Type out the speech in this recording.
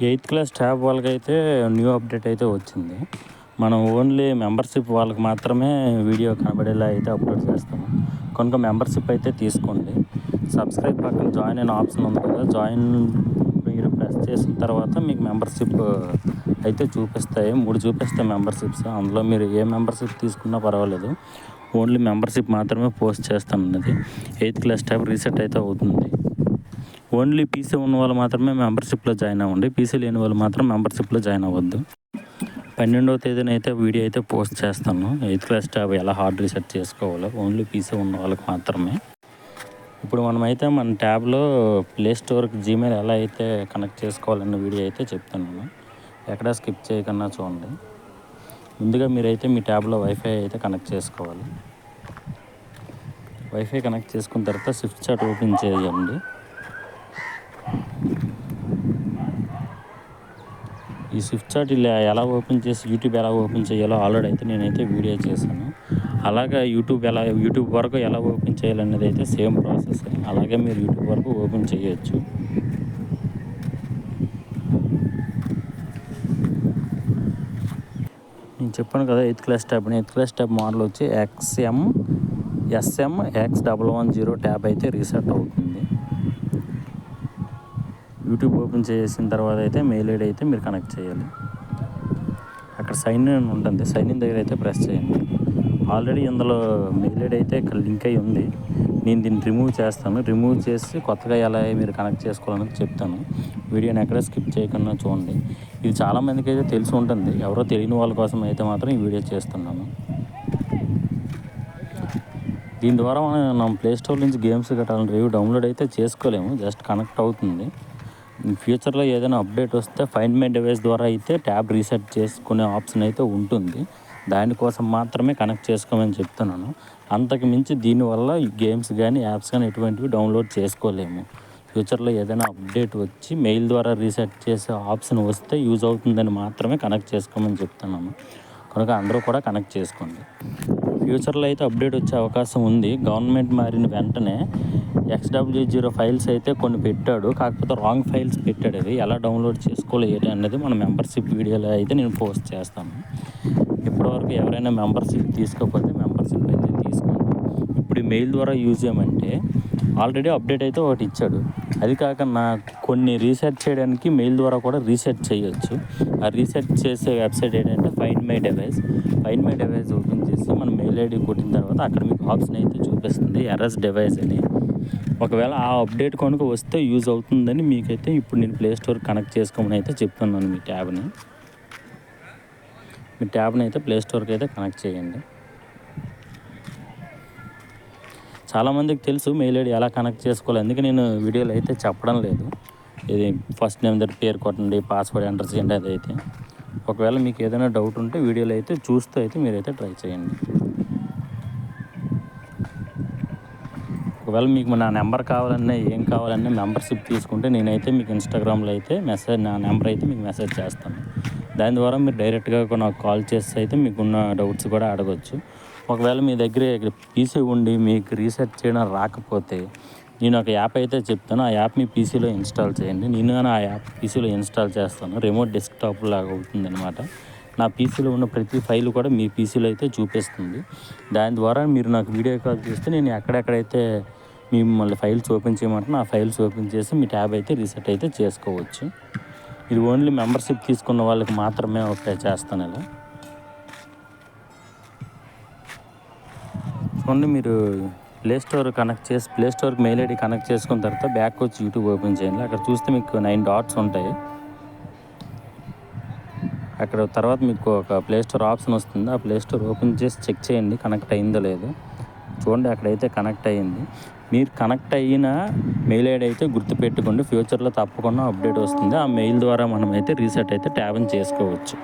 Eighth class tab వాళ్ళకైతే new update అయితే వచ్చింది. మనం ఓన్లీ మెంబర్షిప్ వాళ్ళకి మాత్రమే వీడియో కనబడేలా అయితే అప్లోడ్ చేస్తాము. కనుక మెంబర్షిప్ అయితే తీసుకోండి. సబ్స్క్రైబ్ పక్కన జాయిన్ అయిన ఆప్షన్ ఉంది కదా, జాయిన్ మీరు ప్రెస్ చేసిన తర్వాత మీకు మెంబర్షిప్ అయితే చూపిస్తాయి. 3 చూపిస్తాయి మెంబర్షిప్స్. అందులో మీరు ఏ మెంబర్షిప్ తీసుకున్నా పర్వాలేదు, ఓన్లీ మెంబర్షిప్ మాత్రమే పోస్ట్ చేస్తాను అన్నది. ఎయిత్ క్లాస్ ట్యాబ్ రీసెట్ అయితే అవుతుంది. ఓన్లీ పీసీ ఉన్న వాళ్ళు మాత్రమే మెంబర్షిప్లో జాయిన్ అవ్వండి. పీసీ లేని వాళ్ళు మాత్రం మెంబర్షిప్లో జాయిన్ అవ్వద్దు. 12వ తేదీన అయితే వీడియో అయితే పోస్ట్ చేస్తాను. ఎయిత్ క్లాస్ ట్యాబ్ ఎలా హార్డ్ రీసెట్ చేసుకోవాలో ఓన్లీ పీసీ ఉన్న వాళ్ళకి మాత్రమే. ఇప్పుడు మనమైతే మన ట్యాబ్లో ప్లే స్టోర్కి జీమెయిల్ ఎలా అయితే కనెక్ట్ చేసుకోవాలన్న వీడియో అయితే చెప్తున్నాను. ఎక్కడ స్కిప్ చేయకుండా చూడండి. ముందుగా మీరైతే మీ ట్యాబ్లో వైఫై అయితే కనెక్ట్ చేసుకోవాలి. వైఫై కనెక్ట్ చేసుకున్న తర్వాత స్విఫ్ట్ చాట్ ఓపెన్ చేయండి. ఈ స్విఫ్ట్ చాట్ ఇలా ఎలా ఓపెన్ చేసి యూట్యూబ్ ఎలా ఓపెన్ చేయాలో ఆల్రెడీ అయితే నేనైతే వీడియో చేశాను. అలాగే యూట్యూబ్ వరకు ఎలా ఓపెన్ చేయాలనేది అయితే సేమ్ ప్రాసెస్. అలాగే మీరు యూట్యూబ్ వరకు ఓపెన్ చేయొచ్చు. నేను చెప్పాను కదా ఎయిత్ క్లాస్ ట్యాబ్ మోడల్ వచ్చి SM-X110 ట్యాబ్ అయితే రీసెట్ అవుతుంది. యూట్యూబ్ ఓపెన్ చేసిన తర్వాత అయితే మెయిల్ ఐడి అయితే మీరు కనెక్ట్ చేయాలి. అక్కడ సైన్ ఇన్ ఉంటుంది. సైన్ ఇన్ దగ్గర అయితే ప్రెస్ చేయండి. ఆల్రెడీ ఇందులో మెయిల్ ఐడి అయితే ఇక్కడ లింక్ అయి ఉంది. నేను దీన్ని రిమూవ్ చేస్తాను. రిమూవ్ చేసి కొత్తగా ఎలా మీరు కనెక్ట్ చేసుకోవాలని చెప్తాను. వీడియోని ఎక్కడ స్కిప్ చేయకుండా చూడండి. ఇది చాలామందికి అయితే తెలిసి ఉంటుంది. ఎవరో తెలియని వాళ్ళ కోసం అయితే మాత్రం ఈ వీడియో చేస్తున్నాను. దీని ద్వారా మనం ప్లే స్టోర్ నుంచి గేమ్స్ గట్టాలని డౌన్లోడ్ అయితే చేసుకోలేము. జస్ట్ కనెక్ట్ అవుతుంది. ఫ్యూచర్లో ఏదైనా అప్డేట్ వస్తే ఫైండ్ మై డివైస్ ద్వారా అయితే ట్యాబ్ రీసెట్ చేసుకునే ఆప్షన్ అయితే ఉంటుంది. దానికోసం మాత్రమే కనెక్ట్ చేసుకోమని చెప్తున్నాను. అంతకు మించి దీనివల్ల గేమ్స్ కానీ యాప్స్ కానీ ఎటువంటివి డౌన్లోడ్ చేసుకోలేము. ఫ్యూచర్లో ఏదైనా అప్డేట్ వచ్చి మెయిల్ ద్వారా రీసెట్ చేసే ఆప్షన్ వస్తే యూజ్ అవుతుందని మాత్రమే కనెక్ట్ చేసుకోమని చెప్తున్నాను. కనుక అందరూ కూడా కనెక్ట్ చేసుకోండి. ఫ్యూచర్లో అయితే అప్డేట్ వచ్చే అవకాశం ఉంది. గవర్నమెంట్ మారిన వెంటనే XW0 ఫైల్స్ అయితే కొన్ని పెట్టాడు. కాకపోతే రాంగ్ ఫైల్స్ పెట్టాడు. అది ఎలా డౌన్లోడ్ చేసుకోలేదు అనేది మన మెంబర్షిప్ వీడియోలో అయితే నేను పోస్ట్ చేస్తాను. ఇప్పటివరకు ఎవరైనా మెంబర్షిప్ తీసుకోకపోతే మెంబర్షిప్ అయితే తీసుకోండి. ఇప్పుడు ఈ మెయిల్ ద్వారా యూజ్ చేయమంటే ఆల్రెడీ అప్డేట్ అయితే ఒకటి ఇచ్చాడు. అది కాకుండా కొన్ని రీసెట్ చేయడానికి మెయిల్ ద్వారా కూడా రీసెట్ చేయొచ్చు. ఆ రీసెట్ చేసే వెబ్సైట్ ఏంటంటే ఫైండ్ మై డివైస్ ఓపెన్ చేసి మన మెయిల్ ఐడి కొట్టిన తర్వాత అక్కడ మీకు ఆప్షన్ అయితే చూపిస్తుంది ఎర్రస్ డివైస్ అని. ఒకవేళ ఆ అప్డేట్ కనుక వస్తే యూజ్ అవుతుందని మీకైతే ఇప్పుడు నేను ప్లే స్టోర్ కనెక్ట్ చేసుకోమని అయితే చెప్తున్నాను. మీ ట్యాబ్ని అయితే ప్లే స్టోర్కి అయితే కనెక్ట్ చేయండి. చాలామందికి తెలుసు మెయిల్ ఐడి ఎలా కనెక్ట్ చేసుకోవాలి. అందుకే నేను వీడియోలో అయితే చెప్పడం లేదు. ఇది ఫస్ట్ నేమ్ దగ్గర పేరు కొట్టండి, పాస్వర్డ్ ఎంటర్ చేయండి. అదైతే ఒకవేళ మీకు ఏదైనా డౌట్ ఉంటే వీడియోలో అయితే చూస్తూ అయితే మీరైతే ట్రై చేయండి. ఒకవేళ మీకు నా నెంబర్ కావాలన్నా ఏం కావాలన్నా మెంబర్షిప్ తీసుకుంటే నేనైతే మీకు ఇన్స్టాగ్రామ్లో అయితే నా నెంబర్ అయితే మీకు మెసేజ్ చేస్తాను. దాని ద్వారా మీరు డైరెక్ట్గా నాకు కాల్ చేసి అయితే మీకున్న డౌట్స్ కూడా అడగచ్చు. ఒకవేళ మీ దగ్గర పీసీ ఉండి మీకు రీసెట్ చేయడం రాకపోతే నేను ఒక యాప్ అయితే చెప్తాను. ఆ యాప్ మీ పీసీలో ఇన్స్టాల్ చేయండి. నేను ఆ యాప్ పీసీలో ఇన్స్టాల్ చేస్తాను. రిమోట్ డెస్క్టాప్ లాగా అవుతుంది అనమాట. నా పీసీలో ఉన్న ప్రతి ఫైల్ కూడా మీ పీసీలో అయితే చూపిస్తుంది. దాని ద్వారా మీరు నాకు వీడియో కాల్ చేస్తే నేను ఎక్కడెక్కడైతే మిమ్మల్ని ఫైల్స్ ఓపెన్ చేయమంటే ఆ ఫైల్స్ ఓపెన్ చేసి మీ ట్యాబ్ అయితే రీసెట్ అయితే చేసుకోవచ్చు. ఇది ఓన్లీ మెంబర్షిప్ తీసుకున్న వాళ్ళకి మాత్రమే చేస్తాను. ఇలా చూడండి. మీరు ప్లే స్టోర్కి మెయిల్ ఐడి కనెక్ట్ చేసుకున్న తర్వాత బ్యాక్ వచ్చి యూట్యూబ్ ఓపెన్ చేయండి. అక్కడ చూస్తే మీకు 9 డాట్స్ ఉంటాయి. అక్కడ తర్వాత మీకు ఒక ప్లే స్టోర్ ఆప్షన్ వస్తుంది. ఆ ప్లే స్టోర్ ఓపెన్ చేసి చెక్ చేయండి కనెక్ట్ అయిందో లేదో. చూడండి, అక్కడైతే కనెక్ట్ అయ్యింది. మీరు కనెక్ట్ అయిన మెయిల్ ఐడి అయితే గుర్తుపెట్టుకోండి. ఫ్యూచర్లో తప్పకుండా అప్డేట్ వస్తుంది. ఆ మెయిల్ ద్వారా మనం అయితే రీసెట్ అయితే ట్యాబ్ని చేసుకోవచ్చు.